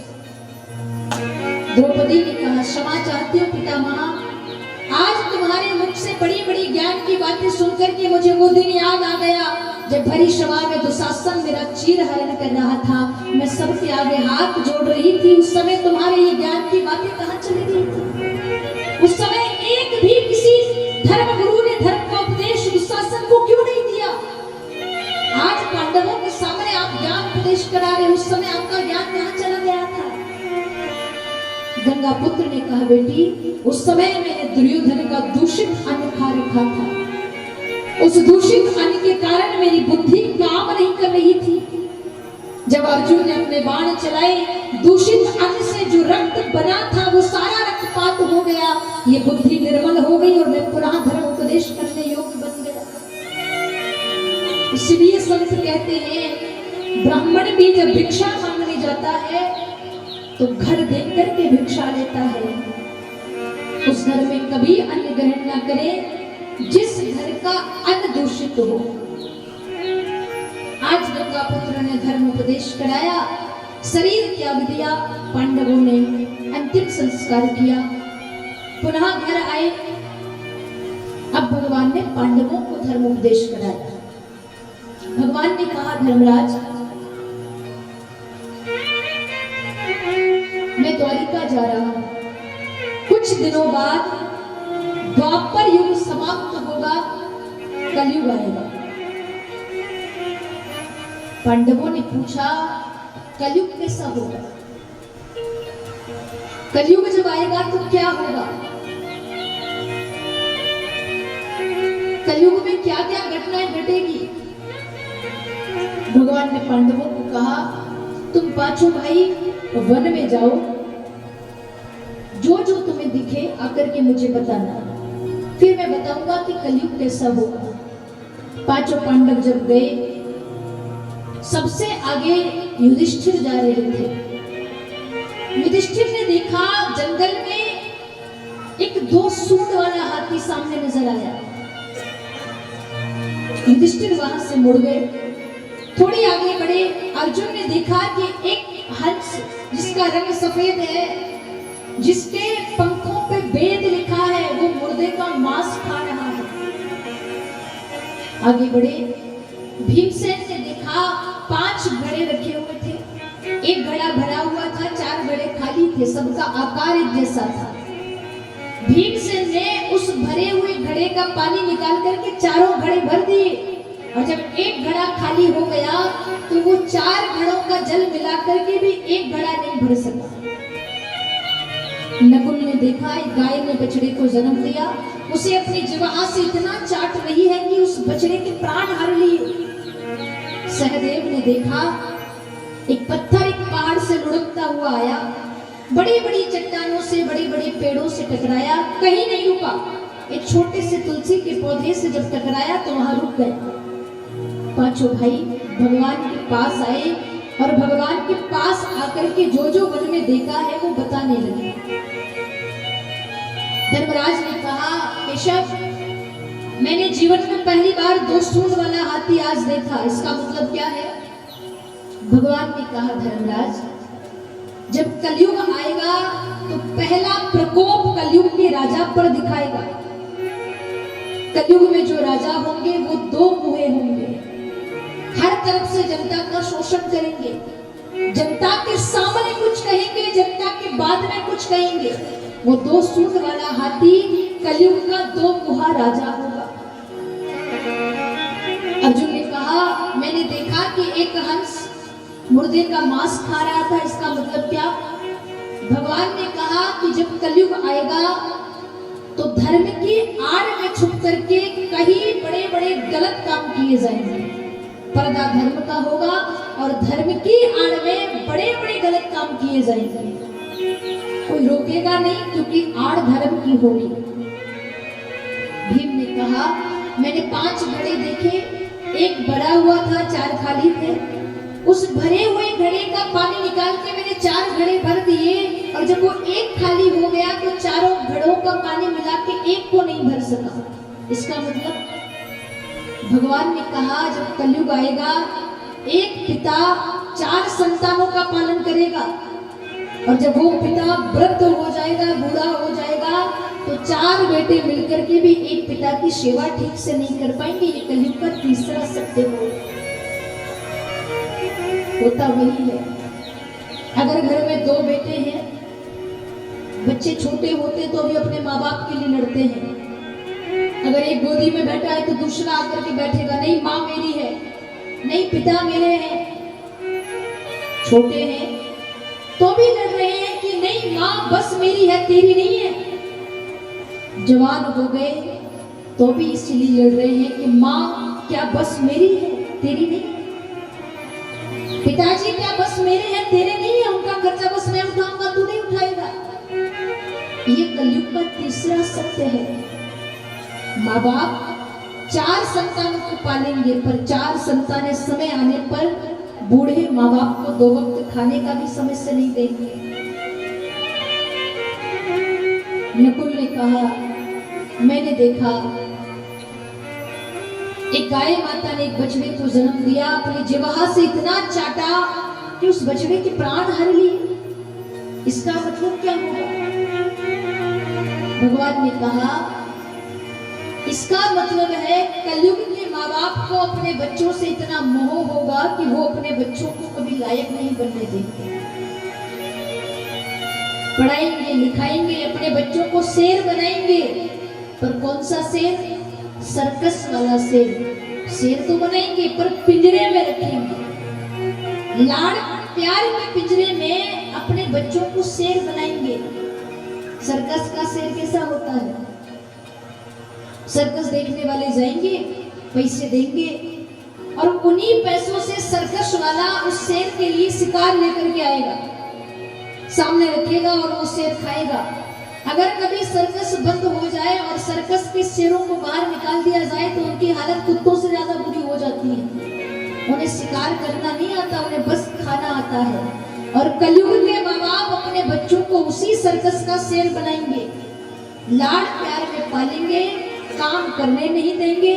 द्रौपदी ने कहा क्षमा चाहती हूँ पितामह, आज तुम्हारे मुख से बड़ी बड़ी ज्ञान की बातें सुनकर के मुझे वो दिन याद आ गया जब भरी सभा में दुशासन मेरा चीर हरण कर रहा था, मैं सबके आगे हाथ जोड़ रही थी। उस समय तुम्हारे ये ज्ञान की बातें कहाँ चली गई थी? उस समय एक भी किसी धर्म गुरु ने धर्म का उपदेश दुशासन को क्यों नहीं दिया? आज पांडवों के सामने करा रहे, उस समय आपका ज्ञान कहाँ चला गया था? गंगा पुत्र ने कहा, बेटी उस समय मैंने दुर्योधन का दूषित अन्न खा रखा था। उस दूषित अन्न के कारण मेरी बुद्धि काम नहीं कर रही थी। जब अर्जुन ने अपने बाण चलाए, दूषित अन्न से जो रक्त बना था वो सारा रक्तपात हो गया। ये बुद्धि निर्मल हो गई और मैं पुनः धर्म उपदेश करने योग्य बन गया। इसलिए संत कहते हैं, ब्राह्मण भी जब भिक्षा मांगने जाता है तो घर देख करके भिक्षा लेता है। उस घर में कभी अन्न ग्रहण न करे जिस घर का अन्न दूषित हो। आज गंगा पुत्र ने धर्म उपदेश कराया, शरीर त्याग दिया, पांडवों ने अंतिम संस्कार किया, पुनः घर आए। अब भगवान ने पांडवों को धर्म उपदेश कराया। भगवान ने कहा, धर्मराज मैं द्वारिका जा रहा हूं, कुछ दिनों बाद द्वापर युग समाप्त होगा, कलयुग आएगा। पांडवों ने पूछा, कलयुग कैसा होगा? कलयुग जब आएगा तो क्या होगा? कलयुग में क्या क्या घटनाएं घटेगी? भगवान ने पांडवों को कहा, तुम पांचों भाई वन में जाओ, जो जो तुम्हें दिखे आकर के मुझे बताना, फिर मैं बताऊंगा कि कलयुग कैसा होगा। पांचों पांडव जब गए, सबसे आगे युधिष्ठिर जा रहे थे। युधिष्ठिर ने देखा जंगल में एक 2 सूंड वाला हाथी सामने नजर आया। युधिष्ठिर वहां से मुड़ गए, थोड़ी आगे बढ़े। अर्जुन ने देखा कि एक हंस जिसका रंग सफेद है, जिसके पंखों पे वेद लिखा है, वो मुर्दे का मांस खा रहा है। आगे बढ़े, भीमसेन ने देखा 5 घड़े रखे हुए थे, एक घड़ा भरा हुआ था, 4 घड़े खाली थे, सबका आकार एक जैसा था। भीमसेन ने उस भरे हुए घड़े का पानी निकाल करके चारों घड़े भर दिए, और जब एक घड़ा खाली हो गया तो वो 4 घड़ों का जल मिला करके भी एक घड़ा नहीं भर सका। नकुल ने देखा एक गाय ने बछड़े को जन्म दिया, उसे अपनी जिह्वा से इतना चाट रही है कि उस बछड़े के प्राण हर लिए। सहदेव ने देखा एक पत्थर एक पहाड़ से लुढ़कता हुआ आया, बड़ी बड़ी चट्टानों से, बड़े बड़े पेड़ों से टकराया, कहीं नहीं रुका। एक छोटे से तुलसी के पौधे से जब टकराया तो वहां रुक गया। पांचों भाई भगवान के पास आए और भगवान के पास आकर के जो जो वन में देखा है वो बताने लगे। धर्मराज ने कहा, केशव मैंने जीवन में पहली बार 2 सूंड वाला हाथी आज देखा, इसका मतलब क्या है? भगवान ने कहा, धर्मराज जब कलयुग आएगा तो पहला प्रकोप कलयुग के राजा पर दिखाएगा। कलयुग में जो राजा होंगे वो 2 मुहे होंगे, हर तरफ से जनता का शोषण करेंगे, जनता के सामने कुछ कहेंगे, जनता के बाद में कुछ कहेंगे। वो 2 सूंड वाला हाथी कलयुग का 2 मुहा राजा होगा। अर्जुन ने कहा, मैंने देखा कि एक हंस मुर्दे का मांस खा रहा था, इसका मतलब क्या? भगवान ने कहा कि जब कलयुग आएगा तो धर्म की आड़ में छुप करके कहीं बड़े बड़े गलत काम किए जाएंगे। पर्दा धर्म का होगा और धर्म की आड़ में बड़े बड़े गलत काम किए जाएंगे। कोई रोकेगा नहीं क्योंकि आड़ धर्म की होगी। भीम ने कहा, मैंने 5 घड़े देखे, एक भरा हुआ था, 4 खाली थे। उस भरे हुए घड़े का पानी निकाल के मैंने 4 घड़े भर दिए, और जब वो एक खाली हो गया तो चारों घड़ों का पानी मिला के एक को नहीं भर सका। इसका मतलब भगवान ने कहा जब कलयुग आएगा, एक पिता 4 संतानों का पालन करेगा, और जब वो पिता वृद्ध हो जाएगा, बूढ़ा हो जाएगा, तो 4 बेटे मिलकर के भी एक पिता की सेवा ठीक से नहीं कर पाएंगे। ये कलयुग का तीसरा सत्य होता वही है। अगर घर में 2 बेटे हैं, बच्चे छोटे होते तो भी अपने माँ बाप के लिए लड़ते हैं। अगर एक गोदी में बैठा है तो दूसरा आकर के बैठेगा, नहीं माँ मेरी है, नहीं पिता मेरे हैं। छोटे हैं तो भी लड़ रहे हैं कि नहीं माँ बस मेरी है तेरी नहीं है। जवान हो गए तो भी इसलिए लड़ रहे हैं कि माँ क्या बस मेरी है तेरी नहीं है। पिताजी क्या बस मेरे हैं तेरे नहीं है, उनका खर्चा बस मैं उठाऊंगा तू नहीं उठाएगा। ये कलयुग का तीसरा सत्य है। माँ बाप 4 संतानों को पालेंगे पर 4 संतानें समय आने पर बूढ़े माँ बाप को 2 वक्त खाने का भी समय से नहीं देंगे। नकुल ने कहा मैंने देखा एक गाय माता ने एक बछड़े को जन्म दिया, अपनी जिह्वा से इतना चाटा कि उस बछड़े के प्राण हर लिए। इसका मतलब क्या होगा? भगवान ने कहा इसका मतलब है कलयुग के माँ बाप को अपने बच्चों से इतना मोह होगा कि वो अपने बच्चों को कभी लायक नहीं बनने देंगे। पढ़ाएंगे लिखाएंगे अपने बच्चों को शेर बनाएंगे, पर कौन सा शेर? सर्कस वाला शेर। शेर तो बनाएंगे पर पिंजरे में रखेंगे, लाड़ प्यार के पिंजरे में अपने बच्चों को शेर बनाएंगे। सर्कस का शेर कैसा होता है? सर्कस देखने वाले जाएंगे, पैसे देंगे और उन्हीं पैसों से सर्कस वाला उस शेर के लिए शिकार लेकर के आएगा, सामने रखेगा और वो शेर खाएगा। अगर कभी सर्कस बंद हो जाए और सर्कस के शेरों को बाहर निकाल दिया जाए तो उनकी हालत कुत्तों से ज्यादा बुरी हो जाती है। उन्हें शिकार करना नहीं आता, उन्हें बस खाना आता है। और कलयुग के माँ बाप अपने बच्चों को उसी सर्कस का शेर बनाएंगे, लाड़ प्यार में पालेंगे, काम करने नहीं देंगे।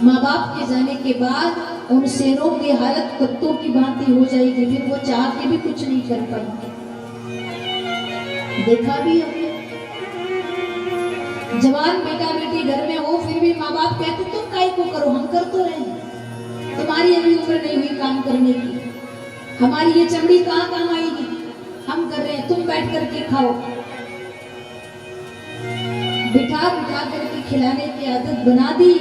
माँ बाप के जाने के बाद उन शेरों की हालत कुत्तों की भांति हो जाएगी, फिर वो चाह के भी कुछ नहीं कर पाएंगे। देखा भी हमने, जवान बेटा बेटी घर में हो फिर भी माँ बाप कहते तुम काय को करो, हम कर तो रहे हैं, तुम्हारी अभी उम्र नहीं हुई काम करने की, हमारी ये चमड़ी कहाँ काम आएगी, हम कर रहे हैं, तुम बैठ करके खाओ। बिठा बिठा करके खिलाने की आदत बना दी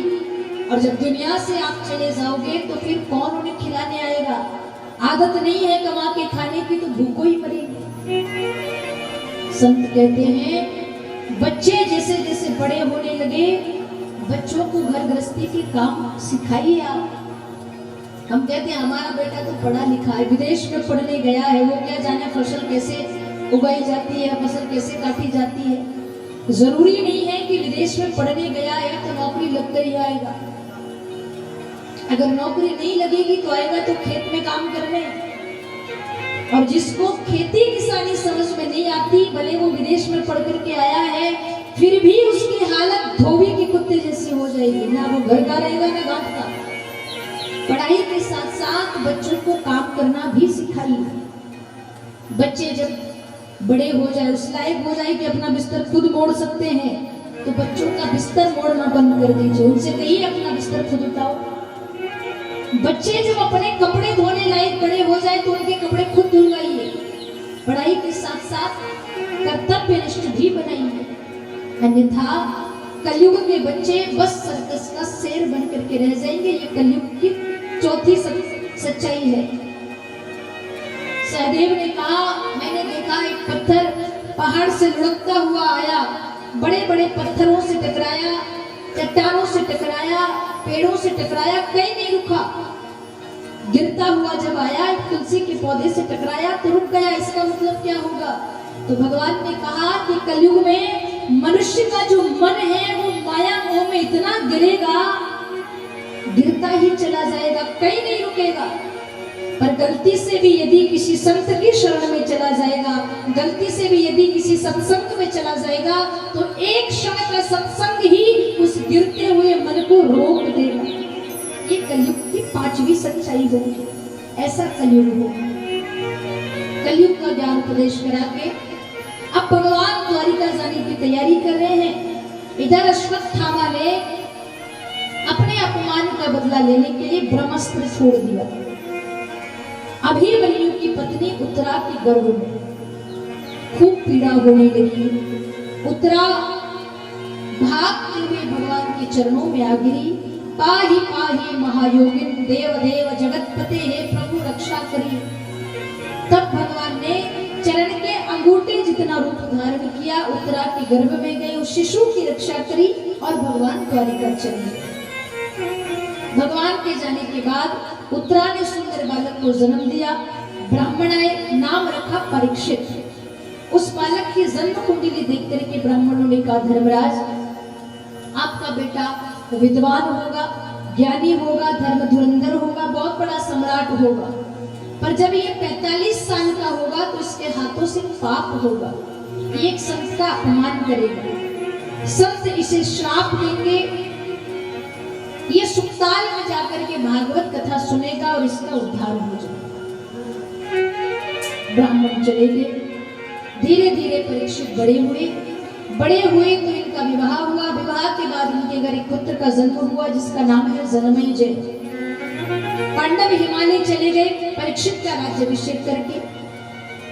और जब दुनिया से आप चले जाओगे तो फिर कौन उन्हें खिलाने आएगा? आदत नहीं है कमा के खाने की तो भूखों ही मरेंगे। संत कहते हैं बच्चे जैसे जैसे बड़े होने लगे बच्चों को घर गृहस्थी के काम सिखाइए आप। हम कहते हैं हमारा बेटा तो पढ़ा लिखा है, विदेश में पढ़ने गया है, वो क्या जाने फसल कैसे उगाई जाती है, फसल कैसे काटी जाती है। जरूरी नहीं है कि विदेश में पढ़ने गया है तो नौकरी लग कर ही आएगा। अगर नौकरी नहीं लगेगी तो आएगा तो खेत में काम करने। और जिसको खेती किसानी समझ में नहीं आती, भले वो विदेश में पढ़ करके आया है, फिर भी उसकी हालत धोबी के कुत्ते जैसी हो जाएगी, ना वो घर का रहेगा ना घाट का। पढ़ाई के साथ साथ बच्चों को काम करना भी सिखाइए। बच्चे जब बड़े हो जाए, उस लायक हो जाए कि अपना बिस्तर खुद मोड़ सकते हैं, तो बच्चों का बिस्तर मोड़ना बंद कर दीजिए, उनसे कहिए अपना बिस्तर खुद उठाओ। बच्चे जब अपने कपड़े धोने लायक बड़े हो जाए तो उनके कपड़े खुद धुलवाइए। पढ़ाई के साथ साथ कर्तव्यनिष्ठ भी बनाइए, अन्यथा कलयुग के बच्चे बस सर्कस का शेर बन करके रह जाएंगे। ये कलयुग की चौथी सच्चाई है। सहदेव ने कहा मैंने देखा एक पत्थर पहाड़ से लुढ़कता हुआ आया, बड़े बड़े पत्थरों से टकराया, चट्टानों से टकराया, पेड़ों से टकराया, कहीं नहीं रुका। गिरता हुआ जब आया एक तुलसी के पौधे से टकराया तो रुक गया। इसका मतलब क्या होगा? तो भगवान ने कहा कि कलयुग में मनुष्य का जो मन है वो माया मोह में इतना गिरेगा, गिरता ही चला जाएगा, कहीं नहीं रुकेगा। पर गलती से भी यदि किसी संत की शरण में चला जाएगा, गलती से भी यदि किसी सत्संग में चला जाएगा, तो एक क्षण का सत्संग ही उस गिरते हुए मन को रोक देगा। ये कलयुग की 5वीं सच्चाई होगी। ऐसा कलयुग हो। कलयुग का ज्ञान उपदेश करा के अब भगवान द्वारिका जाने की तैयारी कर रहे हैं। इधर अश्वत्थामा ने अपने अपमान का बदला लेने के लिए ब्रह्मास्त्र छोड़ दिया। अभिमन्यु की पत्नी उत्तरा के गर्भ में खूब पीड़ा होने लगी। उत्तरा भागते हुए भगवान के चरणों में आ गिरी। पाहि पाहि महायोगिन देव देव जगतपते हे प्रभु रक्षा करिए। तब भगवान ने चरण के अंगूठे जितना रूप धारण किया, उत्तरा के गर्भ में गए, उस शिशु की रक्षा करी और भगवान द्वारिका चले गए। भगवान के जाने के बाद उत्तरा ने सुंदर बालक को जन्म दिया। ब्राह्मण आए, नाम रखा परीक्षित। उस बालक की जन्म कुंडली देख करके ब्राह्मणों ने कहा, धर्मराज आपका बेटा विद्वान होगा, ज्ञानी होगा, धर्म धुरंधर होगा, बहुत बड़ा सम्राट होगा, पर जब ये 45 साल का होगा तो इसके हाथों से पाप होगा, ये एक संत का अपमान करेगा, संत इसे श्राप देंगे, ये सुक्ताल में जाकर के भागवत कथा सुनेगा और इसका उद्धार हो जाएगा। ब्राह्मण चले गए। धीरे धीरे परीक्षित बड़े हुए तो इनका विवाह हुआ। विवाह के बाद इनके घर एक पुत्र का जन्म हुआ जिसका नाम है जनमेजय। पांडव हिमालय चले गए परीक्षित का राज्याभिषेक करके।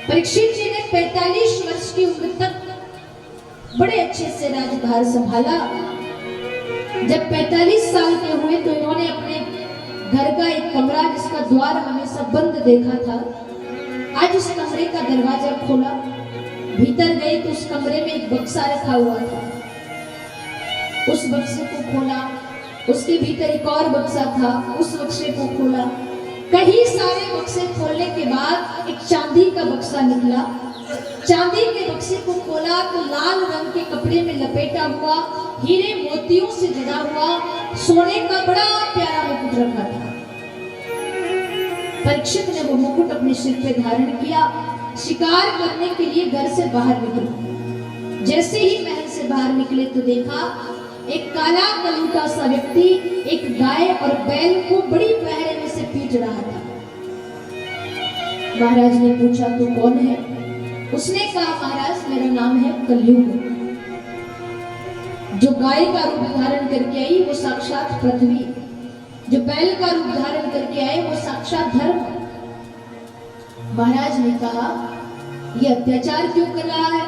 परीक्षित जी ने 45 वर्ष की उम्र तक बड़े अच्छे से राजभार संभाला। जब 45 साल के हुए तो इन्होंने अपने घर का एक कमरा जिसका द्वार हमेशा बंद देखा था, आज उस कमरे का दरवाजा खोला। भीतर गए तो उस कमरे में एक बक्सा रखा हुआ था। उस बक्से को खोला, उसके भीतर एक और बक्सा था, उस बक्से को खोला। कई सारे बक्से खोलने के बाद एक चांदी का बक्सा निकला। चांदी के बक्से को खोला तो लाल रंग के कपड़े में लपेटा हुआ, हीरे मोतियों से जड़ा हुआ सोने का बड़ा प्यारा मुकुट रखा था। परीक्षित ने वो मुकुट अपने सिर पे धारण किया। शिकार करने के लिए घर से बाहर निकले। जैसे ही महल से बाहर निकले तो देखा एक काला कलूटा सा व्यक्ति एक गाय और बैल को बड़ी पहरे में से पीट रहा था। महाराज ने पूछा तो कौन है? उसने कहा महाराज मेरा नाम है कलयुग। जो गाय का रूप धारण करके आई वो साक्षात पृथ्वी, जो बैल का रूप धारण करके आए वो साक्षात धर्म। महाराज ने कहा ये अत्याचार क्यों कर रहा है?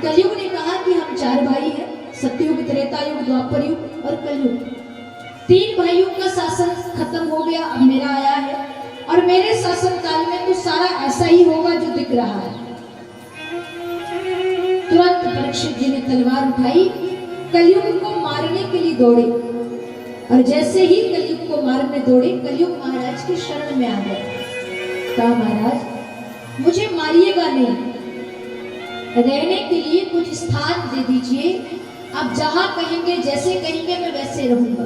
कलयुग ने कहा कि हम 4 भाई हैं, सतयुग, त्रेता युग, द्वापर युग और कलयुग। 3 भाइयों का शासन खत्म हो गया, अब मेरा आया है और मेरे शासन काल में तो सारा ऐसा ही होगा जो दिख रहा है। तुरंत परीक्षित जी ने तलवार उठाई, कलयुग को मारने के लिए दौड़े और जैसे ही कलयुग को मारने दौड़े कलयुग महाराज की शरण में आ गए। कहा महाराज मुझे मारिएगा नहीं, रहने के लिए कुछ स्थान दे दीजिए, आप जहां कहेंगे जैसे कहेंगे मैं वैसे रहूंगा।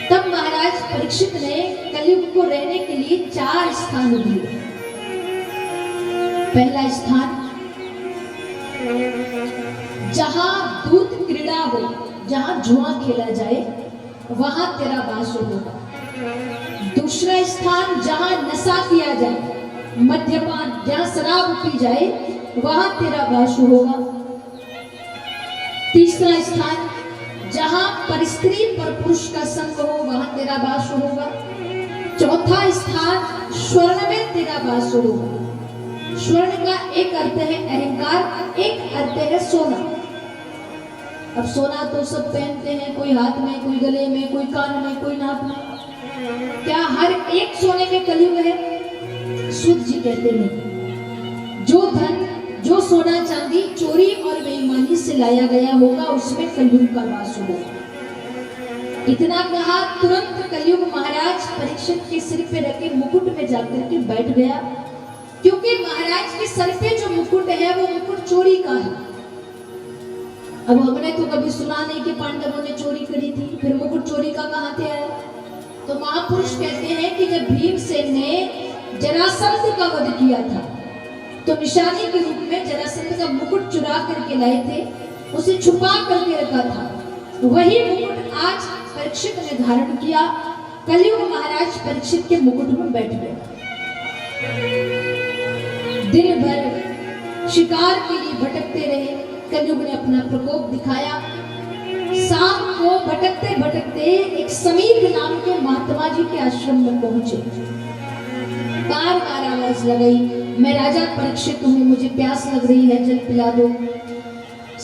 तब महाराज परीक्षित ने कलयुग को रहने के लिए 4 स्थान दिए। पहला स्थान जहां दूध क्रीड़ा हो, जहां जुआ खेला जाए वहां तेरा वास होगा। दूसरा स्थान जहां नशा किया जाए, मद्यपान, जहां शराब पी जाए वहां तेरा वास होगा। तीसरा स्थान जहां परस्त्री पर पुरुष का संग हो वहां तेरा वास होगा। चौथा स्थान स्वर्ण में तेरा वास होगा। स्वर्ण का एक अर्थ है अहंकार, एक अर्थ है सोना। अब सोना तो सब पहनते हैं, कोई हाथ में, कोई गले में, कोई कान में, कोई नाक में। क्या हर एक सोने में कलयुग है? सूत जी कहते हैं जो धन, जो सोना चांदी चोरी और बेईमानी से लाया गया होगा उसमें कलयुग का वास होगा। इतना कहा तुरंत कलयुग महाराज परीक्षित के सिर पे रखे मुकुट में जाकर के बैठ गया, क्योंकि महाराज के सर पे जो मुकुट है वो मुकुट चोरी का है। अब हमने तो कभी सुना नहीं कि पांडवों ने चोरी करी थी, फिर मुकुट चोरी का कहां से आया? तो महापुरुष कहते हैं कि जब भीमसेन ने जरासंध का वध किया था तो निशानी के रूप में जरासंध का मुकुट चुरा करके लाए थे, उसे छुपा करके रखा था। वही मुकुट आज परीक्षित ने धारण किया। कलयुग महाराज परीक्षित के मुकुट में बैठ गए। दिन भर शिकार के लिए भटकते रहे। कलयुग ने अपना प्रकोप दिखाया। शाम को भटकते भटकते एक समीर नाम के महात्मा जी के आश्रम में पहुंचे। बार बार आवाज लगाई, मैं राजा परीक्षित हूँ, मुझे प्यास लग रही है, जल पिला दो।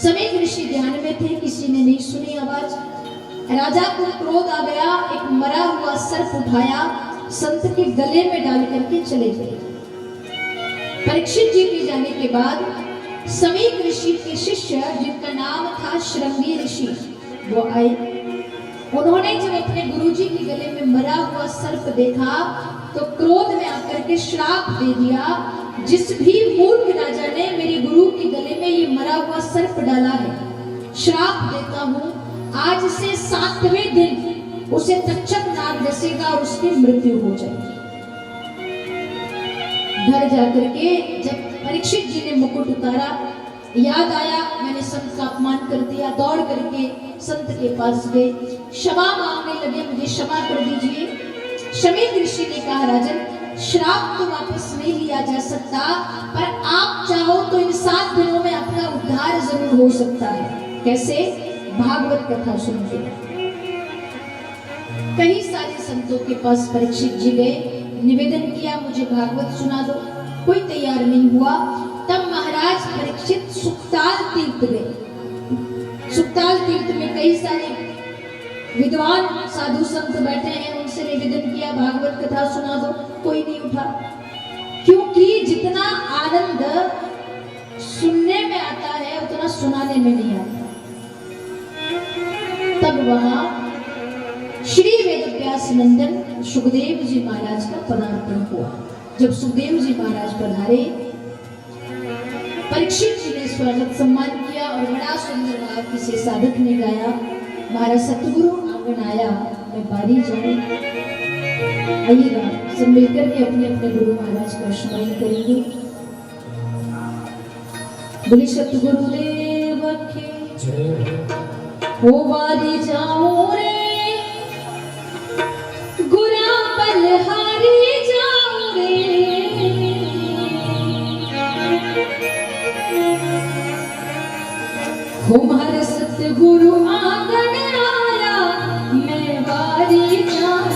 समीर ऋषि ध्यान में थे, किसी ने नहीं सुनी आवाज। राजा को क्रोध आ गया, एक मरा हुआ सर्प उठाया संत के गले में डाल करके चले गए। परीक्षित जी के जाने के बाद समीक ऋषि के शिष्य जिनका नाम था श्रृंगी ऋषि वो आए। उन्होंने जब अपने गुरुजी के गले में मरा हुआ सर्प देखा तो क्रोध में आकर के श्राप दे दिया, जिस भी मूर्ख राजा ने मेरे गुरु के गले में ये मरा हुआ सर्प डाला है, श्राप देता हूँ आज से 7वें दिन उसे तक्षक नाग डसेगा और उसकी मृत्यु हो जाएगी। घर जाकर के जब परीक्षित जी ने मुकुट उतारा, याद आया मैंने संत का अपमान कर दिया, दौड़ करके संत के पास गए, क्षमा मांगने लगे, मुझे क्षमा कर दीजिए। शमीक ऋषि ने कहा राजन, श्राप तो वापस नहीं लिया जा सकता, पर आप चाहो तो इन 7 दिनों में आपका उद्धार जरूर हो सकता है। कैसे? भागवत कथा सुन के। कई सारे संतों के पास परीक्षित जी गए, निवेदन किया मुझे भागवत सुना दो, कोई तैयार नहीं हुआ। तब महाराज परीक्षित सुक्ताल तीर्थ गए। सुक्ताल तीर्थ में कई सारे विद्वान साधु संत बैठे हैं, उनसे निवेदन किया भागवत कथा सुना दो, कोई नहीं उठा, क्योंकि जितना आनंद सुनने में आता है उतना सुनाने में नहीं आता। तब वहां श्री वेदव्यास नंदन सुखदेव जी महाराज का पदार्पण हुआ। जब सुखदेव जी महाराज पधारे, परीक्षित जी ने स्वागत सम्मान किया और बड़ा सुंदर भाव किसी साधक ने गाया, महाराज सतगुरु आंगन आया मैं बारी जाऊं। आइएगा सब मिलकर के अपने अपने गुरु महाराज का स्मरण करेंगे। बोले सतगुरुदेव की हो बारी जाऊं रे, गुरा बलहारी जाऊं रे, हमारे सतगुरु आंगन आया मैं बारी जाऊं।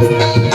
Thank you.